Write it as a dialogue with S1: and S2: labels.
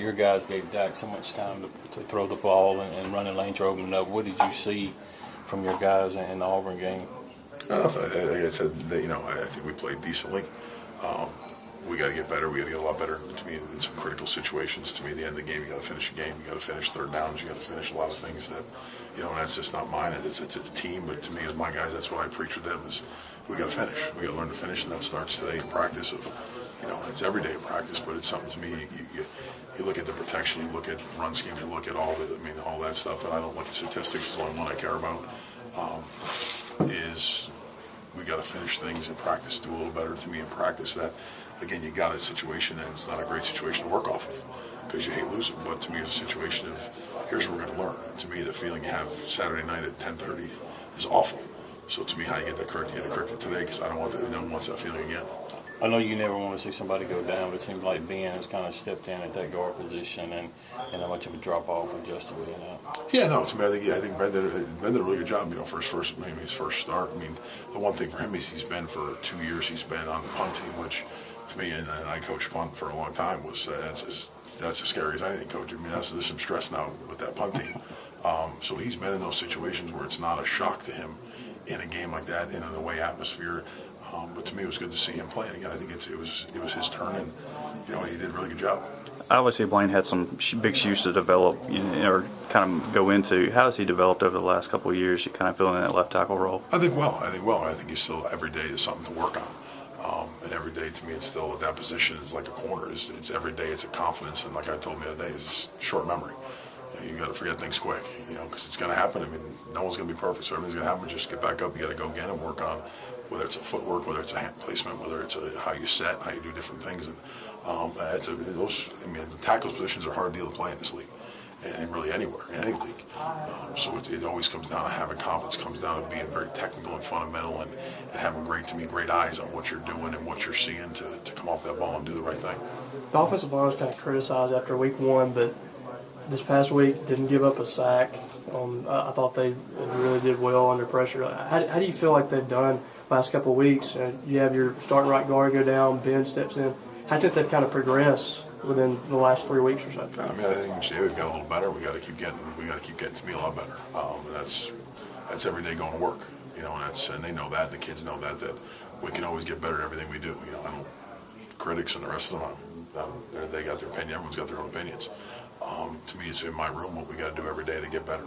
S1: your guys gave Dak so much time to throw the ball and running lanes were opening up. What did you see from your guys in the Auburn game?
S2: Like I said, I think we played decently. We got to get better. We got to get a lot better. To me, in some critical situations, to me, at the end of the game, you got to finish a game. You got to finish third downs. You got to finish a lot of things that, and that's just not mine. It's a team. But to me, as my guys, that's what I preach with them: is we got to finish. We got to learn to finish, and that starts today in practice. It's every day in practice, but it's something to me. You look at the protection, you look at run scheme, you look at all that stuff, and I don't look at statistics. It's the only one I care about. Is we got to finish things in practice, do a little better. To me, in practice, that again, you got a situation, and it's not a great situation to work off of because you hate losing. But to me, it's a situation of here's what we're going to learn. And to me, the feeling you have Saturday night at 10:30 is awful. So to me, how you get that corrected, you get it corrected today because I don't want that. No one wants that feeling again.
S1: I know you never want to see somebody go down, but it seems like Ben has kind of stepped in at that guard position, and how much of a drop off with Justin being out.
S2: Yeah, no, to me, I think Ben did a really good job. For his first start. The one thing for him is he's been for 2 years. He's been on the punt team, which to me, and I coached punt for a long time, was that's as scary as anything, coach. There's some stress now with that punt team. So he's been in those situations where it's not a shock to him in a game like that, in an away atmosphere. But to me, it was good to see him playing again. I think it was his turn, and he did a really good job.
S3: Obviously, Blaine had some big shoes to develop, or kind of go into. How has he developed over the last couple of years? You kind of filling in that left tackle role.
S2: I think well. I think he's still every day is something to work on, and every day to me, it's still at that position. It's like a corner. It's every day. It's a confidence, and like I told him the other day, it's short memory. You got to forget things quick, because it's going to happen. No one's going to be perfect, so everything's going to happen. Just get back up. You got to go again and work on whether it's a footwork, whether it's a hand placement, whether it's how you set, how you do different things. And the tackle positions are a hard deal to play in this league, and really anywhere, in any league. So it always comes down to having confidence. Comes down to being very technical and fundamental, and having great eyes on what you're doing and what you're seeing to come off that ball and do the right thing.
S4: The offensive line was kind of criticized after week one, but this past week didn't give up a sack. I thought they really did well under pressure. How do you feel like they've done last couple of weeks? You have your starting right guard go down, Ben steps in. How do you think they've kind of progressed within the last 3 weeks or so?
S2: I think each day we've got a little better. We got to keep getting to be a lot better. That's every day going to work. And they know that, and the kids know that we can always get better at everything we do. Critics and the rest of them, they got their opinion. Everyone's got their own opinions. To me, it's in my room what we got to do every day to get better.